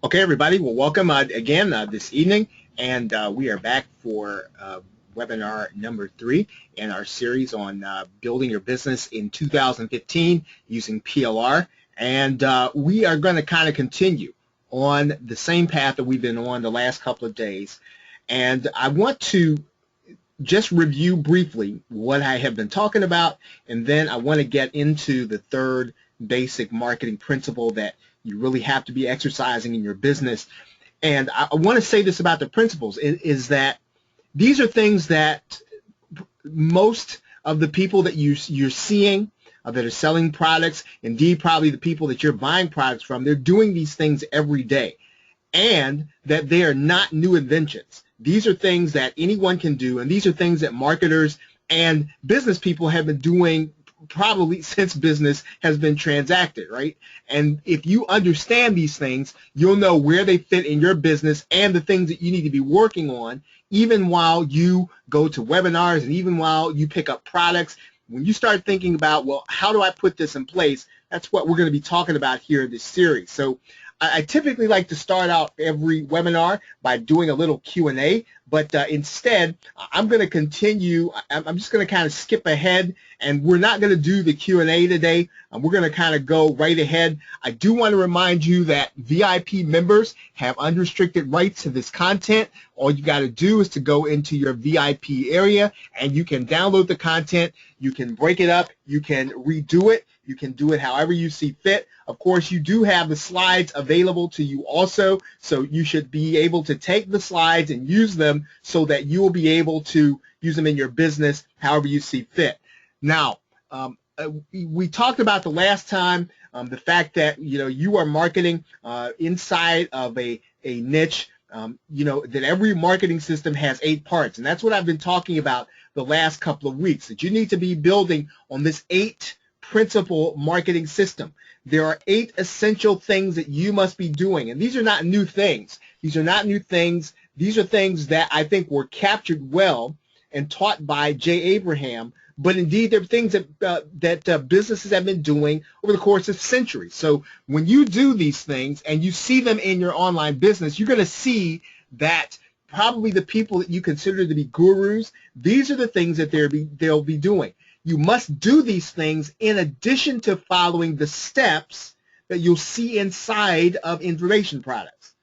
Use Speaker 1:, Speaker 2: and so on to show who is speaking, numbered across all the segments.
Speaker 1: Okay, everybody. Well, welcome again this evening, and we are back for webinar number 3 in our series on building your business in 2015 using PLR. And we are going to kind of continue on the same path that we've been on the last couple of days. And I want to just review briefly what I have been talking about, and then I want to get into the third basic marketing principle that you really have to be exercising in your business. And I want to say this about the principles is that these are things that most of the people that you're seeing that are selling products, indeed probably the people that you're buying products from, they're doing these things every day, and that they are not new inventions. These are things that anyone can do, and these are things that marketers and business people have been doing probably since business has been transacted, right? And if you understand these things, you'll know where they fit in your business and the things that you need to be working on, even while you go to webinars and even while you pick up products. When you start thinking about, well, how do I put this in place? That's what we're going to be talking about here in this series. So I typically like to start out every webinar by doing a little Q&A, but instead I'm going to continue. I'm just going to kind of skip ahead, and we're not going to do the Q&A today. We're going to kind of go right ahead. I do want to remind you that VIP members have unrestricted rights to this content. All you got to do is to go into your VIP area, and you can download the content. You can break it up. You can redo it. You can do it however you see fit. Of course, you do have the slides available to you also, so you should be able to take the slides and use them so that you will be able to use them in your business however you see fit. Now, we talked about the last time the fact that you are marketing inside of a niche. That every marketing system has 8 parts, and that's what I've been talking about the last couple of weeks, that you need to be building on this 8 principle marketing system. There are 8 essential things that you must be doing, and these are not new things. These are not new things. These are things that I think were captured well and taught by Jay Abraham, but indeed they're things that businesses have been doing over the course of centuries. So when you do these things and you see them in your online business, you're going to see that probably the people that you consider to be gurus, these are the things that they'll be doing. You must do these things in addition to following the steps that you'll see inside of information products.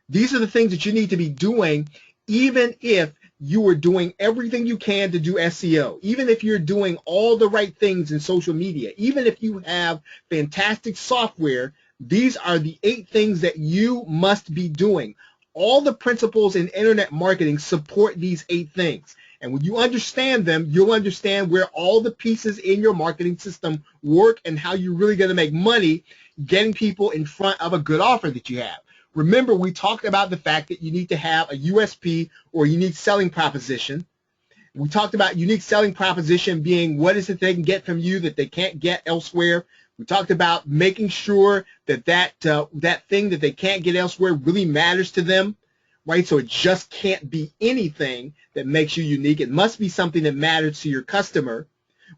Speaker 1: These are the things that you need to be doing even if you are doing everything you can to do SEO, even if you're doing all the right things in social media, even if you have fantastic software. These are the 8 things that you must be doing. All the principles in internet marketing support these 8 things. And when you understand them, you'll understand where all the pieces in your marketing system work and how you're really going to make money getting people in front of a good offer that you have. Remember, we talked about the fact that you need to have a USP, or unique selling proposition. We talked about unique selling proposition being what is it they can get from you that they can't get elsewhere. We talked about making sure that that thing that they can't get elsewhere really matters to them, right? So it just can't be anything that makes you unique. It must be something that matters to your customer.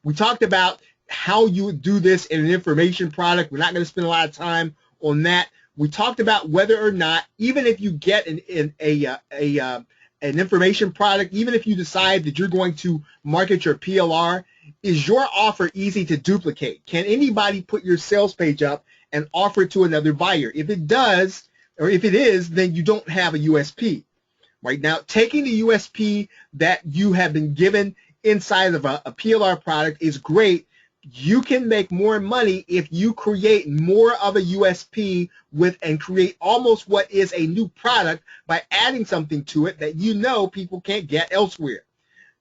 Speaker 1: We talked about how you would do this in an information product. We're not going to spend a lot of time on that. We talked about whether or not, even if you get an information product, even if you decide that you're going to market your PLR, is your offer easy to duplicate? Can anybody put your sales page up and offer it to another buyer? If it does, or if it is, then you don't have a USP. Right now, taking the USP that you have been given inside of a PLR product is great. You can make more money if you create more of a USP and create almost what is a new product by adding something to it that people can't get elsewhere.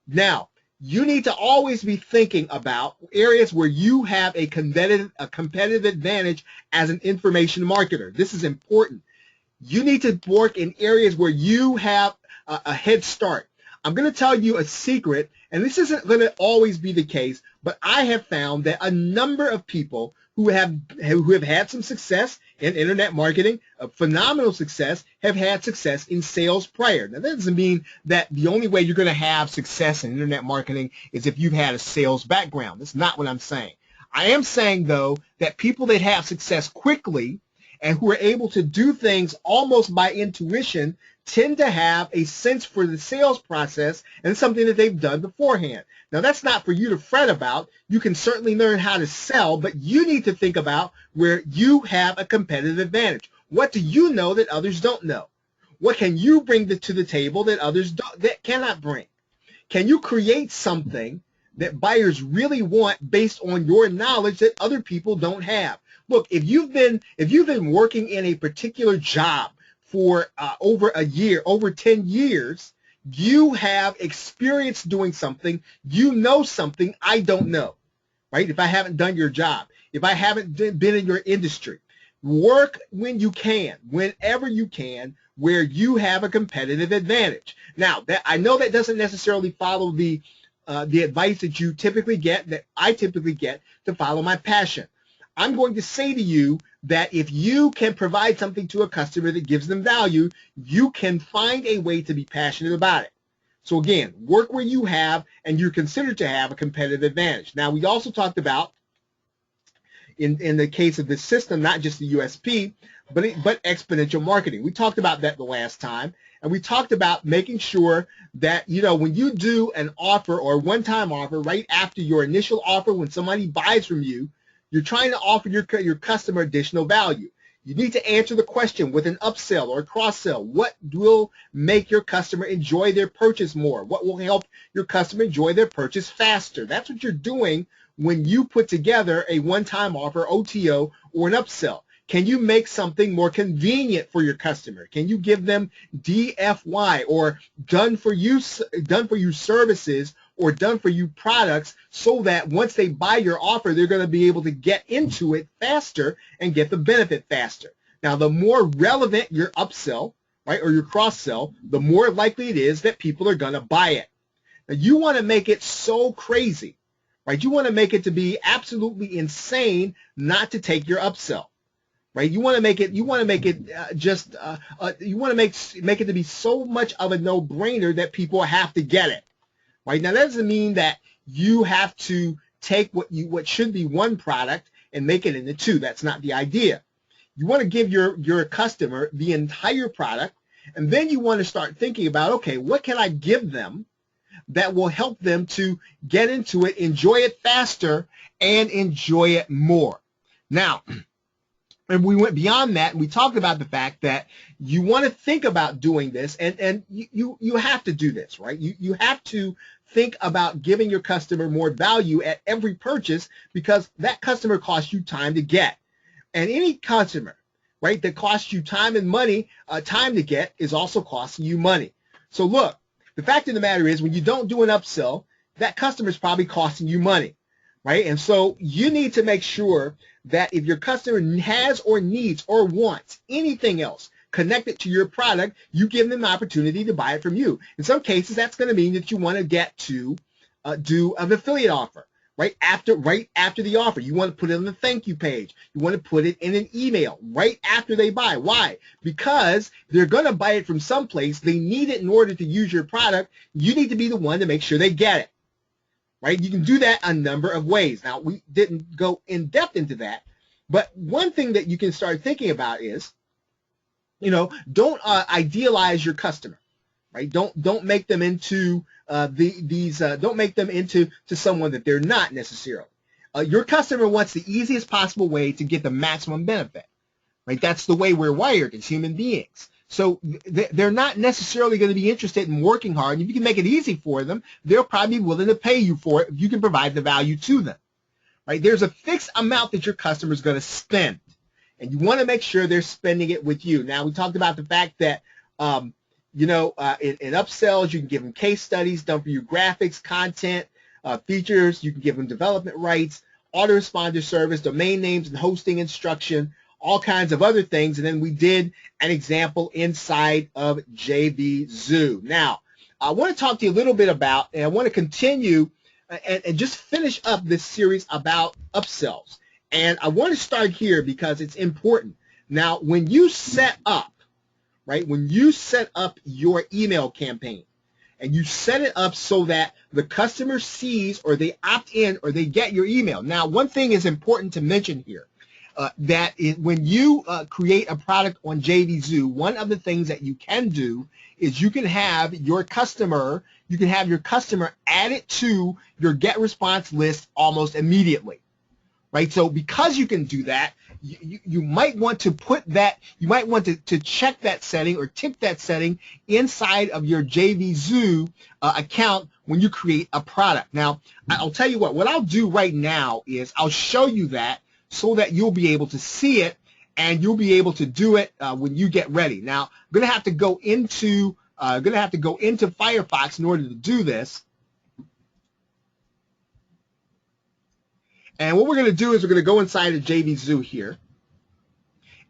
Speaker 1: Now, you need to always be thinking about areas where you have a competitive advantage as an information marketer. This is important. You need to work in areas where you have a head start. I'm going to tell you a secret, and this isn't going to always be the case, but I have found that a number of people who have had some success in internet marketing, phenomenal success, have had success in sales prior. Now, that doesn't mean that the only way you're going to have success in internet marketing is if you've had a sales background. That's not what I'm saying. I am saying, though, that people that have success quickly and who are able to do things almost by intuition tend to have a sense for the sales process and something that they've done beforehand. Now, that's not for you to fret about. You can certainly learn how to sell, but you need to think about where you have a competitive advantage. What do you know that others don't know? What can you bring to the table that others that cannot bring? Can you create something that buyers really want based on your knowledge that other people don't have? Look, if you've been working in a particular job for over a year, over 10 years, you have experience doing something. You know something I don't know, right? If I haven't done your job, if I haven't been in your industry, work when you can, whenever you can, where you have a competitive advantage. Now, I know that doesn't necessarily follow the advice that you typically get, that I typically get, to follow my passion. I'm going to say to you that if you can provide something to a customer that gives them value, you can find a way to be passionate about it. So again, work where you have and you're considered to have a competitive advantage. Now, we also talked about, in the case of this system, not just the USP, but exponential marketing. We talked about that the last time, and we talked about making sure that, when you do an offer or a one-time offer right after your initial offer, when somebody buys from you, you're trying to offer your customer additional value. You need to answer the question with an upsell or a cross-sell. What will make your customer enjoy their purchase more? What will help your customer enjoy their purchase faster? That's what you're doing when you put together a one-time offer, OTO, or an upsell. Can you make something more convenient for your customer? Can you give them DFY, or done for you services, or done for you products, so that once they buy your offer, they're going to be able to get into it faster and get the benefit faster? Now, the more relevant your upsell, right, or your cross-sell, the more likely it is that people are going to buy it. Now, you want to make it so crazy, right? You want to make it to be absolutely insane not to take your upsell, right? You want to make it to be so much of a no-brainer that people have to get it, right? Now, that doesn't mean that you have to take what should be one product and make it into two. That's not the idea. You want to give your customer the entire product, and then you want to start thinking about, okay, what can I give them that will help them to get into it, enjoy it faster, and enjoy it more? Now, and we went beyond that, and we talked about the fact that you want to think about doing this, and you have to do this, right? You have to think about giving your customer more value at every purchase, because that customer costs you time to get. And any customer, right, that costs you time and money, time to get, is also costing you money. So look, the fact of the matter is, when you don't do an upsell, that customer is probably costing you money, right? And so you need to make sure that if your customer has or needs or wants anything else connected to your product, you give them the opportunity to buy it from you. In some cases, that's going to mean that you want to get to do an affiliate offer right after the offer. You want to put it on the thank you page. You want to put it in an email right after they buy. Why? Because they're going to buy it from someplace. They need it in order to use your product. You need to be the one to make sure they get it. Right? You can do that a number of ways. Now, we didn't go in depth into that, but one thing that you can start thinking about is, don't idealize your customer, right? Don't make them into don't make them into someone that they're not necessarily. Your customer wants the easiest possible way to get the maximum benefit, right? That's the way we're wired as human beings. So they're not necessarily going to be interested in working hard. If you can make it easy for them, they'll probably be willing to pay you for it if you can provide the value to them, right? There's a fixed amount that your customer is going to spend, and you want to make sure they're spending it with you. Now, we talked about the fact that, in upsells, you can give them case studies, done for you graphics, content, features. You can give them development rights, autoresponder service, domain names and hosting instruction, all kinds of other things. And then we did an example inside of JVZoo. Now, I want to talk to you a little bit about, and I want to continue and just finish up this series about upsells. And I want to start here because it's important. Now, when you set up, right, when you set up your email campaign and you set it up so that the customer sees or they opt in or they get your email. Now, one thing is important to mention here. when you create a product on JVZoo, one of the things that you can do is you can have your customer add it to your get response list almost immediately, right? So because you can do that, you might want to to check that setting or tick that setting inside of your JVZoo account when you create a product. Now, I'll tell you what I'll do right now is I'll show you that so that you'll be able to see it and you'll be able to do it when you get ready. Now, I'm going to have to go into Firefox in order to do this. And what we're going to do is we're going to go inside of JVZoo here.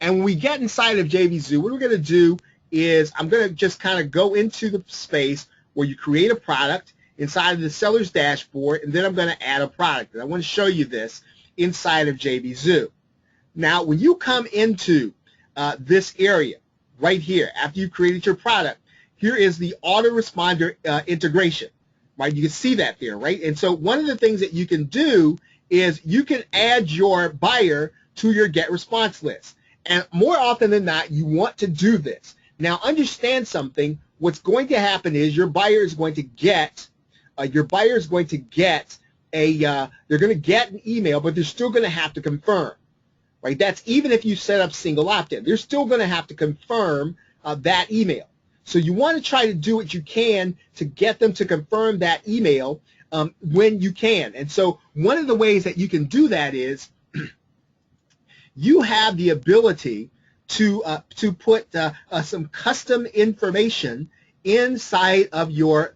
Speaker 1: And when we get inside of JVZoo, what we're going to do is I'm going to just kind of go into the space where you create a product inside of the seller's dashboard, and then I'm going to add a product. And I want to show you this inside of JVZoo. Now, when you come into this area right here, after you've created your product, here is the autoresponder integration, right? You can see that there, right? And so one of the things that you can do is you can add your buyer to your get response list. And more often than not, you want to do this. Now, understand something. What's going to happen is your buyer is going to get they're going to get an email, but they're still going to have to confirm, right? That's even if you set up single opt-in. They're still going to have to confirm that email. So you want to try to do what you can to get them to confirm that email when you can. And so one of the ways that you can do that is you have the ability to put some custom information inside of your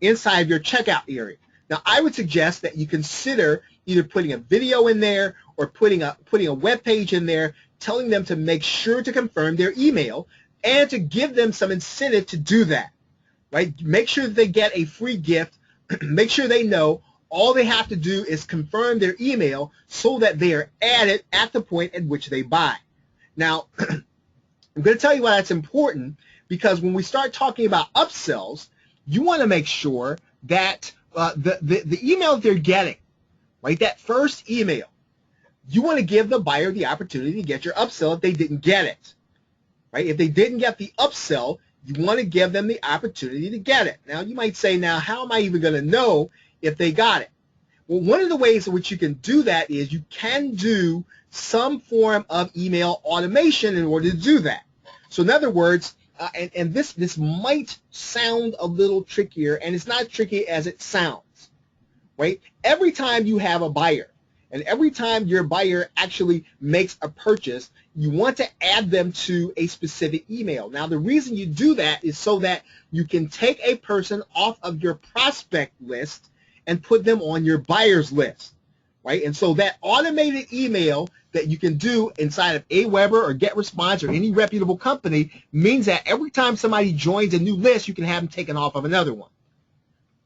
Speaker 1: checkout area. Now, I would suggest that you consider either putting a video in there or putting a web page in there, telling them to make sure to confirm their email and to give them some incentive to do that. Right? Make sure that they get a free gift. Make sure they know all they have to do is confirm their email so that they are added at the point at which they buy. Now, I'm going to tell you why that's important, because when we start talking about upsells, you want to make sure that the email they're getting, right, that first email, you want to give the buyer the opportunity to get your upsell if they didn't get it. Right? If they didn't get the upsell, you want to give them the opportunity to get it. Now, you might say, now, how am I even going to know if they got it? Well, one of the ways in which you can do that is you can do some form of email automation in order to do that. So in other words, and this might sound a little trickier, and it's not tricky as it sounds, right? Every time you have a buyer, and every time your buyer actually makes a purchase, you want to add them to a specific email. Now, the reason you do that is so that you can take a person off of your prospect list and put them on your buyer's list, right? And so that automated email that you can do inside of Aweber or GetResponse or any reputable company means that every time somebody joins a new list, you can have them taken off of another one,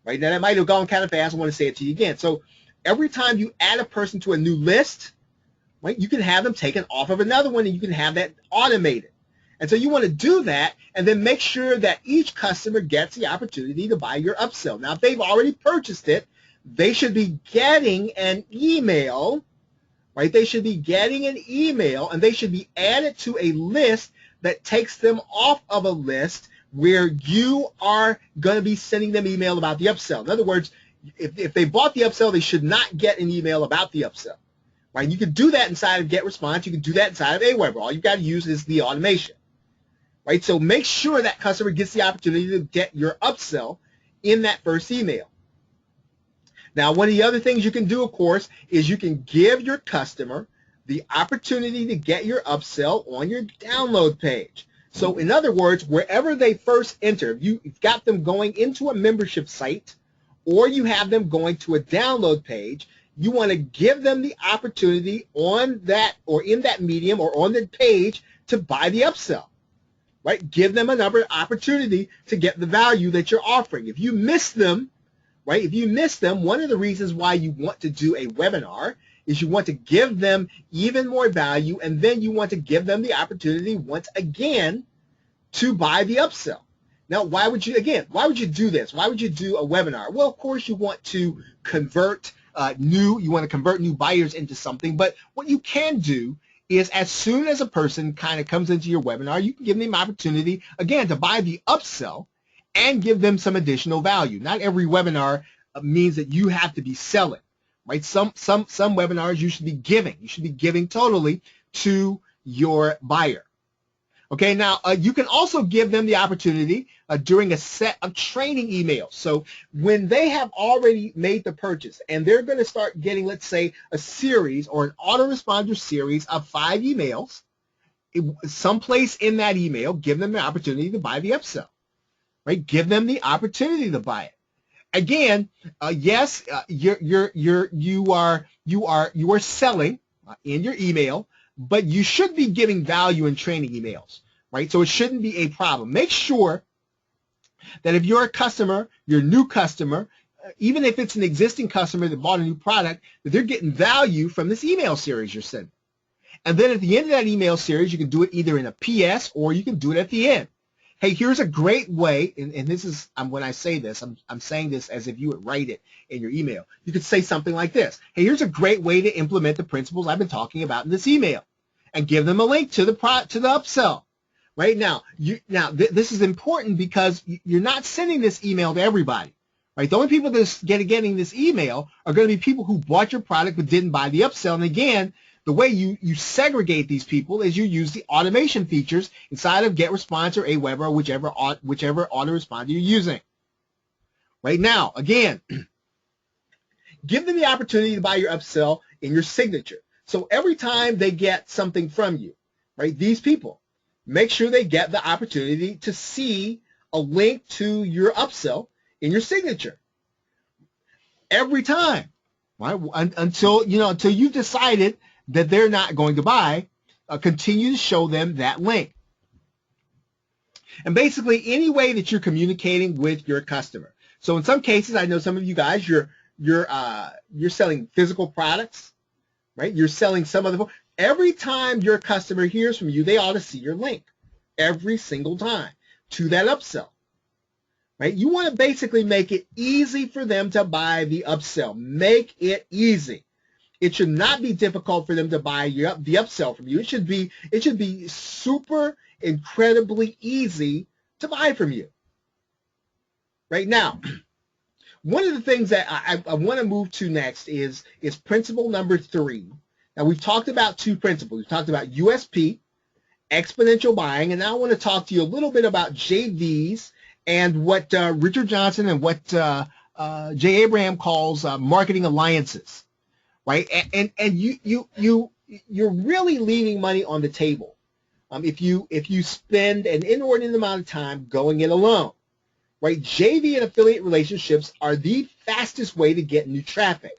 Speaker 1: right? Now, that might have gone kind of fast. I want to say it to you again. So every time you add a person to a new list, right, you can have them taken off of another one, and you can have that automated. And so you want to do that and then make sure that each customer gets the opportunity to buy your upsell. Now, if they've already purchased it, they should be getting an email, right? They should be getting an email, and they should be added to a list that takes them off of a list where you are going to be sending them email about the upsell. In other words, if they bought the upsell, they should not get an email about the upsell. Right? You can do that inside of GetResponse. You can do that inside of Aweber. All you've got to use is the automation. Right? So make sure that customer gets the opportunity to get your upsell in that first email. Now, one of the other things you can do, of course, is you can give your customer the opportunity to get your upsell on your download page. So in other words, wherever they first enter, you've got them going into a membership site, or you have them going to a download page, you want to give them the opportunity on that or in that medium or on the page to buy the upsell, right? Give them another opportunity to get the value that you're offering. If you miss them, right, if you miss them, one of the reasons why you want to do a webinar is you want to give them even more value, and then you want to give them the opportunity once again to buy the upsell. Now, why would you do this? Why would you do a webinar? Well, of course, you want to convert you want to convert new buyers into something. But what you can do is as soon as a person kind of comes into your webinar, you can give them opportunity, again, to buy the upsell and give them some additional value. Not every webinar means that you have to be selling, right? Some webinars you should be giving. You should be giving totally to your buyer. Okay, now you can also give them the opportunity during a set of training emails. So when they have already made the purchase and they're going to start getting, let's say, a series or an autoresponder series of 5 emails, someplace in that email, give them the opportunity to buy the upsell, right? Give them the opportunity to buy it. Again, yes, you are selling in your email, but you should be giving value in training emails, right? So it shouldn't be a problem. Make sure that if you're a customer, you're a new customer, even if it's an existing customer that bought a new product, that they're getting value from this email series you're sending. And then at the end of that email series, you can do it either in a PS or you can do it at the end. Hey, here's a great way, and this is, when I say this, I'm saying this as if you would write it in your email. You could say something like this. Hey, here's a great way to implement the principles I've been talking about in this email, and give them a link to the upsell. Right now, this is important because you're not sending this email to everybody. Right? The only people that's getting this email are going to be people who bought your product but didn't buy the upsell. And again, the way you segregate these people is you use the automation features inside of GetResponse or Aweber or whichever autoresponder you're using. Right now, again, give them the opportunity to buy your upsell in your signature. So every time they get something from you, right, these people, make sure they get the opportunity to see a link to your upsell in your signature. Every time, right? Until you've decided that they're not going to buy, continue to show them that link. And basically, any way that you're communicating with your customer. So in some cases, I know some of you guys, you're selling physical products, right? You're selling some other. Every time your customer hears from you, they ought to see your link every single time to that upsell, right? You want to basically make it easy for them to buy the upsell. Make it easy. It should not be difficult for them to buy the upsell from you. It should be super incredibly easy to buy from you. Right now, one of the things that I want to move to next is principle number 3. Now, we've talked about 2 principles. We've talked about USP, exponential buying, and now I want to talk to you a little bit about JVs and what Richard Johnson and what Jay Abraham calls marketing alliances. Right, and you're really leaving money on the table if you spend an inordinate amount of time going it alone. Right, JV and affiliate relationships are the fastest way to get new traffic.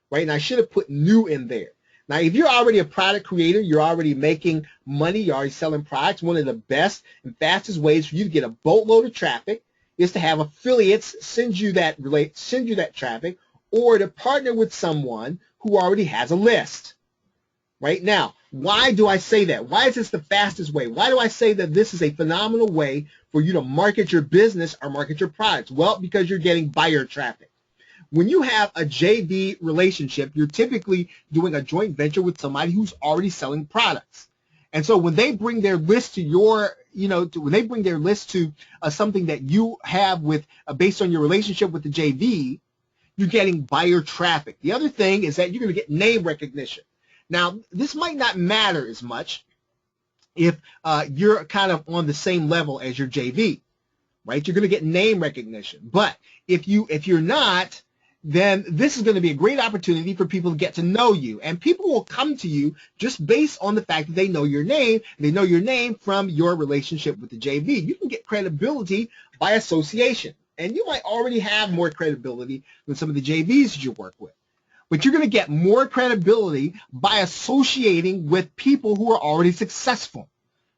Speaker 1: Right, and I should have put new in there. Now, if you're already a product creator, you're already making money, you're already selling products. One of the best and fastest ways for you to get a boatload of traffic is to have affiliates send you that traffic, or to partner with someone who already has a list. Right now, why do I say that? Why is this the fastest way? Why do I say that this is a phenomenal way for you to market your business or market your products? Well, because you're getting buyer traffic. When you have a JV relationship, you're typically doing a joint venture with somebody who's already selling products. And so when they bring their list to something that you have with based on your relationship with the JV, you're getting buyer traffic. The other thing is that you're going to get name recognition. Now, this might not matter as much if you're kind of on the same level as your JV, right? You're going to get name recognition. But if you're not, then this is going to be a great opportunity for people to get to know you. And people will come to you just based on the fact that they know your name. They know your name from your relationship with the JV. You can get credibility by association. And you might already have more credibility than some of the JVs you work with. But you're going to get more credibility by associating with people who are already successful.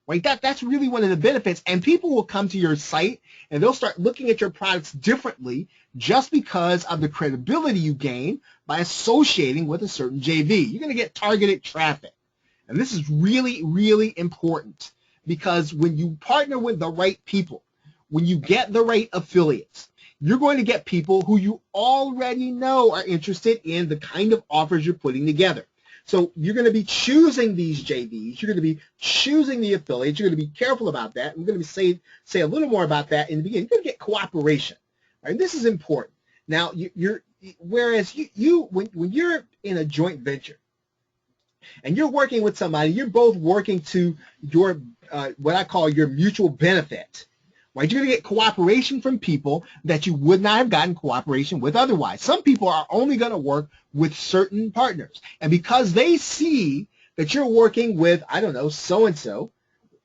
Speaker 1: Right? That's really one of the benefits. And people will come to your site and they'll start looking at your products differently just because of the credibility you gain by associating with a certain JV. You're going to get targeted traffic. And this is really, really important because when you partner with the right people, when you get the right affiliates, you're going to get people who you already know are interested in the kind of offers you're putting together. So you're going to be choosing these JVs. You're going to be choosing the affiliates. You're going to be careful about that. I'm going to say a little more about that in the beginning. You're going to get cooperation. Right? And this is important. Now, whereas when you're in a joint venture and you're working with somebody, you're both working to your what I call your mutual benefit. Right? You're going to get cooperation from people that you would not have gotten cooperation with otherwise. Some people are only going to work with certain partners. And because they see that you're working with, I don't know, so-and-so,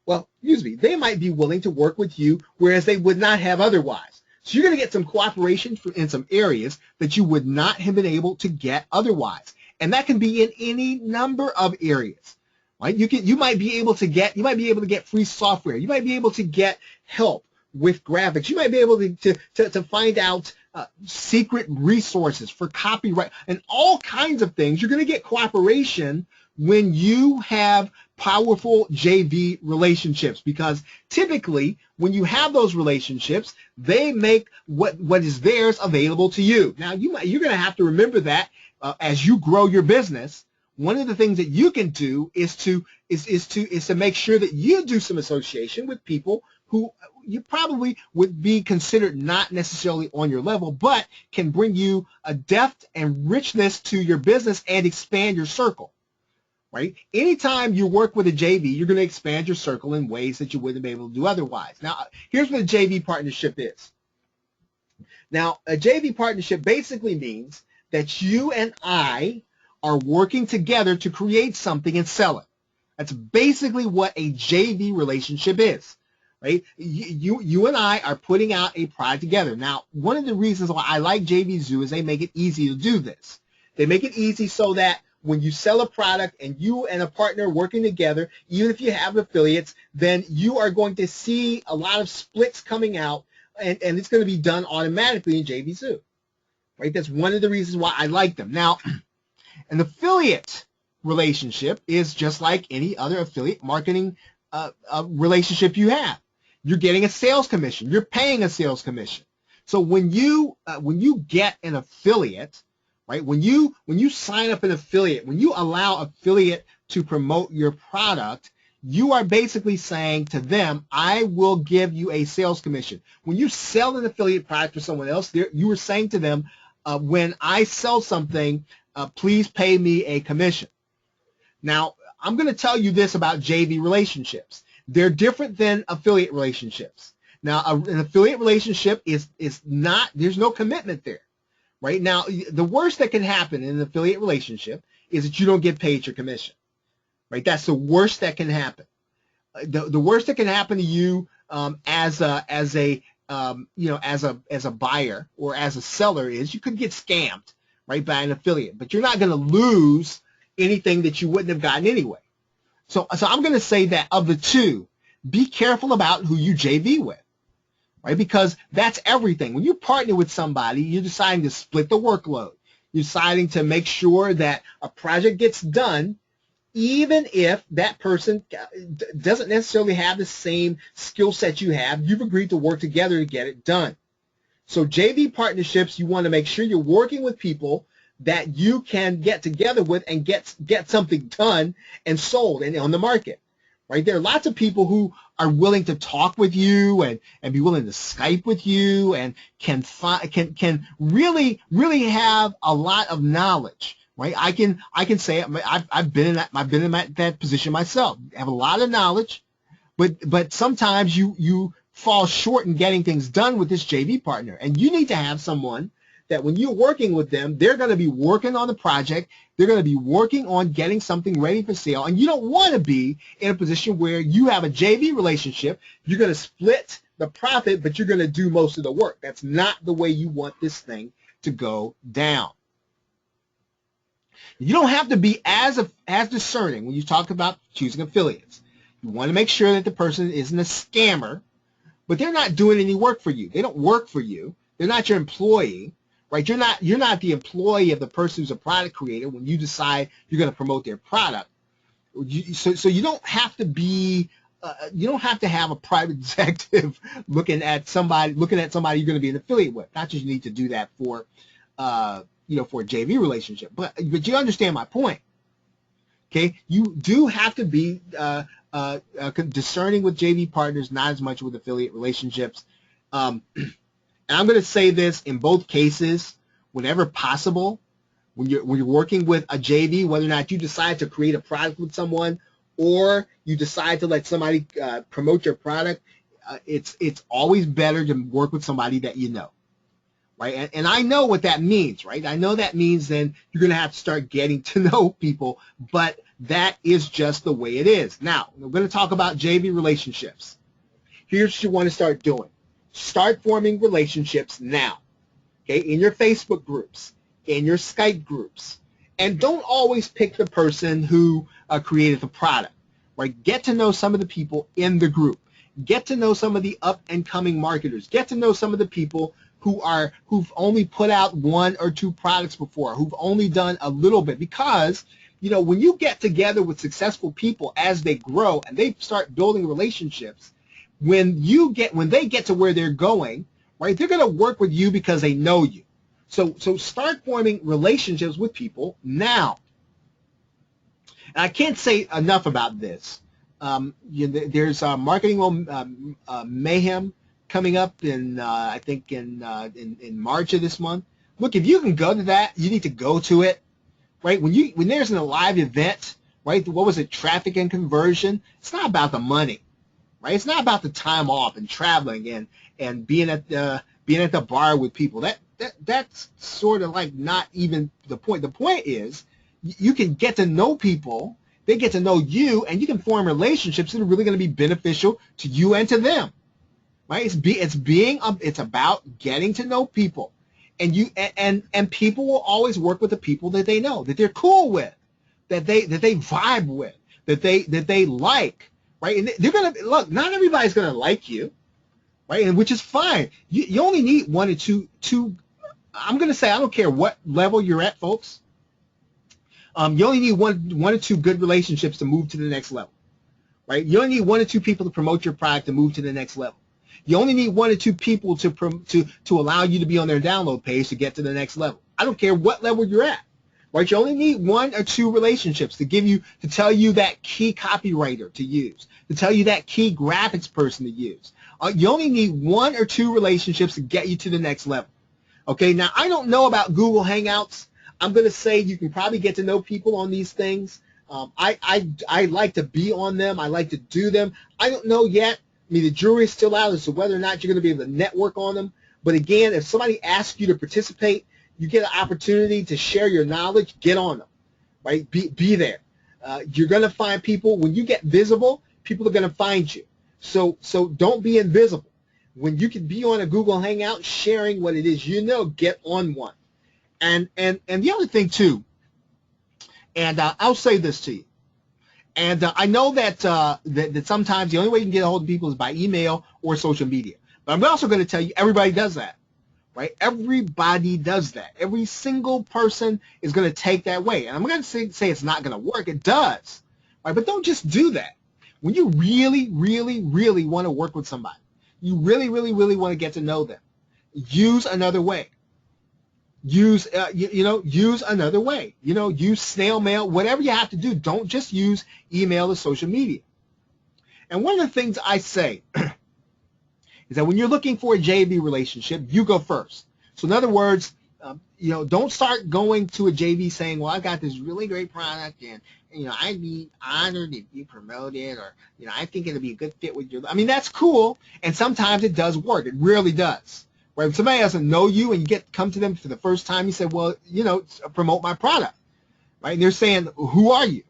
Speaker 1: well, excuse me, they might be willing to work with you, whereas they would not have otherwise. So you're going to get some cooperation in some areas that you would not have been able to get otherwise. And that can be in any number of areas. Right? You might be able to get free software. You might be able to get help with graphics. You might be able to find out secret resources for copyright and all kinds of things. You're going to get cooperation when you have powerful JV relationships, because typically when you have those relationships, they make what is theirs available to you. Now you're going to have to remember that as you grow your business. One of the things that you can do is to make sure that you do some association with people who you probably would be considered not necessarily on your level, but can bring you a depth and richness to your business and expand your circle. Right? Anytime you work with a JV, you're going to expand your circle in ways that you wouldn't be able to do otherwise. Now, here's what a JV partnership is. Now, a JV partnership basically means that you and I are working together to create something and sell it. That's basically what a JV relationship is. Right? You and I are putting out a product together. Now, one of the reasons why I like JV Zoo is they make it easy to do this. They make it easy so that when you sell a product and you and a partner working together, even if you have affiliates, then you are going to see a lot of splits coming out, and it's going to be done automatically in JV Zoo. Right? That's one of the reasons why I like them. Now, an affiliate relationship is just like any other affiliate marketing relationship you have. You're getting a sales commission. You're paying a sales commission. So when you get an affiliate, right? When you sign up an affiliate, when you allow affiliate to promote your product, you are basically saying to them, I will give you a sales commission. When you sell an affiliate product to someone else, you are saying to them, when I sell something, please pay me a commission. Now, I'm going to tell you this about JV relationships. They're different than affiliate relationships. Now, an affiliate relationship is not, there's no commitment there. Right? Now, the worst that can happen in an affiliate relationship is that you don't get paid your commission. Right? That's the worst that can happen. The worst that can happen to you as a buyer or as a seller is you could get scammed, right, by an affiliate, but you're not going to lose anything that you wouldn't have gotten anyway. So I'm going to say that of the two, be careful about who you JV with. Right? Because that's everything. When you partner with somebody, you're deciding to split the workload. You're deciding to make sure that a project gets done, even if that person doesn't necessarily have the same skill set you have. You've agreed to work together to get it done. So JV partnerships, you want to make sure you're working with people that you can get together with and get something done and sold and on the market. Right? There are lots of people who are willing to talk with you and be willing to Skype with you and can really have a lot of knowledge. Right? I can say I've been in that position myself. I have a lot of knowledge, but sometimes you fall short in getting things done with this JV partner, and you need to have someone that when you're working with them, they're going to be working on the project. They're going to be working on getting something ready for sale. And you don't want to be in a position where you have a JV relationship. You're going to split the profit, but you're going to do most of the work. That's not the way you want this thing to go down. You don't have to be as discerning when you talk about choosing affiliates. You want to make sure that the person isn't a scammer, but they're not doing any work for you. They don't work for you. They're not your employee. Right? You're not the employee of the person who's a product creator when you decide you're going to promote their product. So you don't have to be you don't have to have a private executive looking at somebody you're going to be an affiliate with. Not just you need to do that for for a JV relationship, but you understand my point. Okay, you do have to be discerning with JV partners, not as much with affiliate relationships. And I'm going to say this in both cases, whenever possible, when you're working with a JV, whether or not you decide to create a product with someone or you decide to let somebody promote your product, it's always better to work with somebody that you know. Right? And I know what that means, right? I know that means then you're going to have to start getting to know people, but that is just the way it is. Now, we're going to talk about JV relationships. Here's what you want to start doing. Start forming relationships now, okay, in your Facebook groups, in your Skype groups. And don't always pick the person who created the product, right? Get to know some of the people in the group. Get to know some of the up-and-coming marketers. Get to know some of the people who've only put out 1 or 2 products before, who've only done a little bit. Because, when you get together with successful people as they grow and they start building relationships, when they get to where they're going, right, they're going to work with you because they know you. So start forming relationships with people now. And I can't say enough about this. There's Marketing Mayhem coming up in I think in March of this month. Look, if you can go to that, you need to go to it, right? When there's a live event, right? What was it? Traffic and conversion. It's not about the money, right? It's not about the time off and traveling and being at the bar with people. That's sort of like not even the point. The point is you can get to know people. They get to know you, and you can form relationships that are really going to be beneficial to you and to them. Right? It's about getting to know people, and people will always work with the people that they know, that they're cool with, that they vibe with, that they like, right? And they're gonna look. Not everybody's gonna like you, right? And which is fine. You only need 1 or 2. I'm gonna say I don't care what level you're at, folks. You only need one or 2 good relationships to move to the next level, right? You only need 1 or 2 people to promote your product to move to the next level. You only need 1 or 2 people to allow you to be on their download page to get to the next level. I don't care what level you're at, right? You only need 1 or 2 relationships to tell you that key copywriter to use, to tell you that key graphics person to use. You only need 1 or 2 relationships to get you to the next level. Okay, now I don't know about Google Hangouts. I'm going to say you can probably get to know people on these things. I like to be on them. I like to do them. I don't know yet. I mean, the jury's still out as to whether or not you're going to be able to network on them. But again, if somebody asks you to participate, you get an opportunity to share your knowledge, get on them, right? Be there. You're going to find people. When you get visible, people are going to find you. So don't be invisible. When you can be on a Google Hangout sharing what it is get on one. And the other thing, too, and I'll say this to you. And I know that sometimes the only way you can get a hold of people is by email or social media. But I'm also going to tell you everybody does that, right? Everybody does that. Every single person is going to take that way. And I'm going to say it's not going to work. It does, right? But don't just do that. When you really, really, really want to work with somebody, you really, really, really want to get to know them, use another way. Use another way. Use snail mail, whatever you have to do. Don't just use email or social media. And one of the things I say is that when you're looking for a JV relationship, you go first. So in other words, don't start going to a JV saying, well, I got this really great product and I'd be honored if you promote it, or I think it'll be a good fit with your. I mean, that's cool, and sometimes it does work. It really does. Right? If somebody doesn't know you and you come to them for the first time, you say, well, promote my product, right? And they're saying, who are you?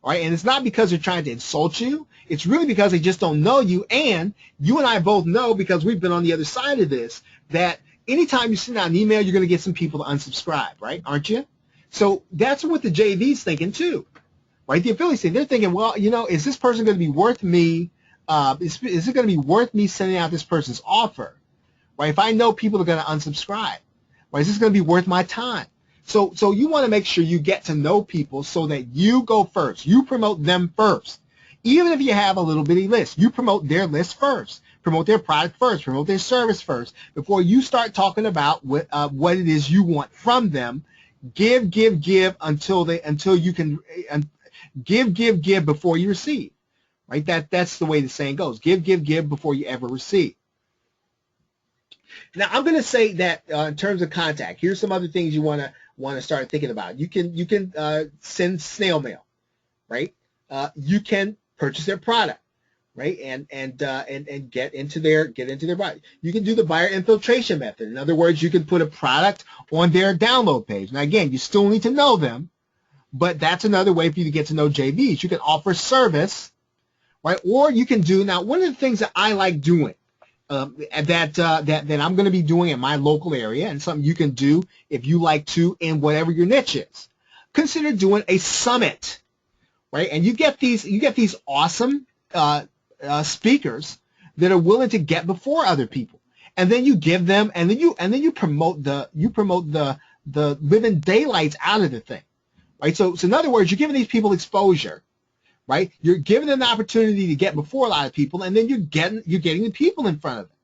Speaker 1: Right? And it's not because they're trying to insult you. It's really because they just don't know you. And you and I both know, because we've been on the other side of this, that anytime you send out an email, you're going to get some people to unsubscribe, right? Aren't you? So that's what the JV's thinking too, right? The affiliates, they're thinking, well, is this person going to be worth me? Is it going to be worth me sending out this person's offer? Right? If I know people are going to unsubscribe, right? Is this going to be worth my time? So you want to make sure you get to know people so that you go first. You promote them first. Even if you have a little bitty list, you promote their list first, promote their product first, promote their service first, before you start talking about what it is you want from them. Give, give, give until you can give before you receive. Right? That's the way the saying goes. Give, give, give before you ever receive. Now I'm going to say that in terms of contact, here's some other things you want to start thinking about. You can send snail mail, right? You can purchase their product, right? And get into their body. You can do the buyer infiltration method. In other words, you can put a product on their download page. Now again, you still need to know them, but that's another way for you to get to know JVs. You can offer service, right? Or you can do, now one of the things that I like doing that I'm going to be doing in my local area, and something you can do if you like to in whatever your niche is. Consider doing a summit, right? And you get these awesome speakers that are willing to get before other people, and then you give them, and then you promote the living daylights out of the thing, right? So in other words, you're giving these people exposure. Right? You're giving them the opportunity to get before a lot of people, and then you're getting the people in front of them.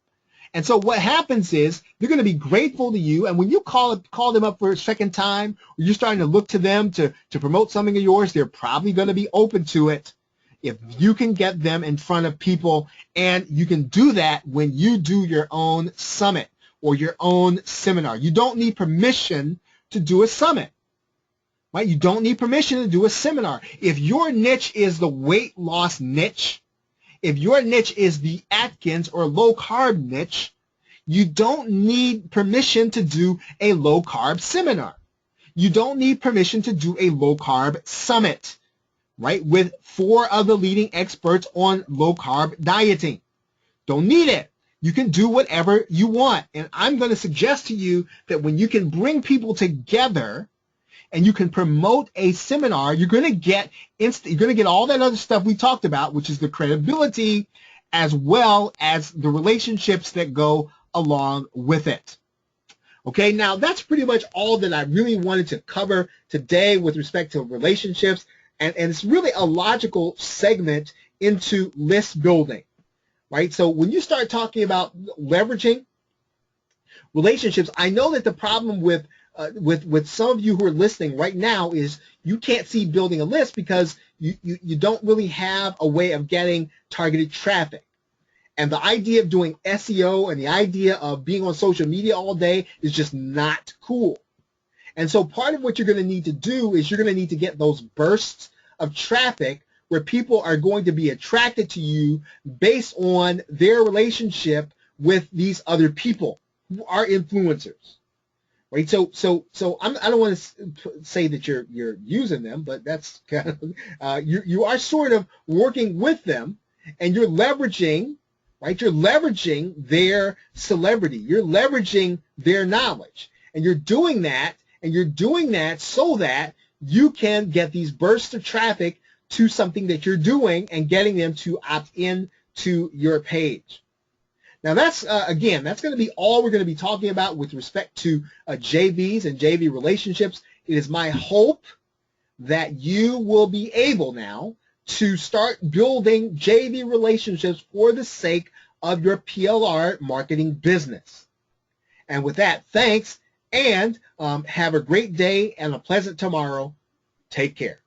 Speaker 1: And so what happens is they're going to be grateful to you, and when you call them up for a second time, or you're starting to look to them to promote something of yours, they're probably going to be open to it if you can get them in front of people. And you can do that when you do your own summit or your own seminar. You don't need permission to do a summit. Right? You don't need permission to do a seminar. If your niche is the weight loss niche, if your niche is the Atkins or low carb niche, you don't need permission to do a low carb seminar. You don't need permission to do a low carb summit, right? With 4 of the leading experts on low carb dieting. Don't need it. You can do whatever you want. And I'm going to suggest to you that when you can bring people together and you can promote a seminar, you're going to get all that other stuff we talked about, which is the credibility as well as the relationships that go along with it. Okay, now that's pretty much all that I really wanted to cover today with respect to relationships, and it's really a logical segment into list building, right? So when you start talking about leveraging relationships, I know that the problem with some of you who are listening right now is you can't see building a list because you don't really have a way of getting targeted traffic. And the idea of doing SEO and the idea of being on social media all day is just not cool. And so part of what you're going to need to do is you're going to need to get those bursts of traffic where people are going to be attracted to you based on their relationship with these other people who are influencers. Right, so I don't want to say that you're using them, but that's kind of you are sort of working with them, and you're leveraging, right? You're leveraging their celebrity, you're leveraging their knowledge, and you're doing that so that you can get these bursts of traffic to something that you're doing and getting them to opt in to your page. Now that's, again, that's going to be all we're going to be talking about with respect to JVs and JV relationships. It is my hope that you will be able now to start building JV relationships for the sake of your PLR marketing business. And with that, thanks, and have a great day and a pleasant tomorrow. Take care.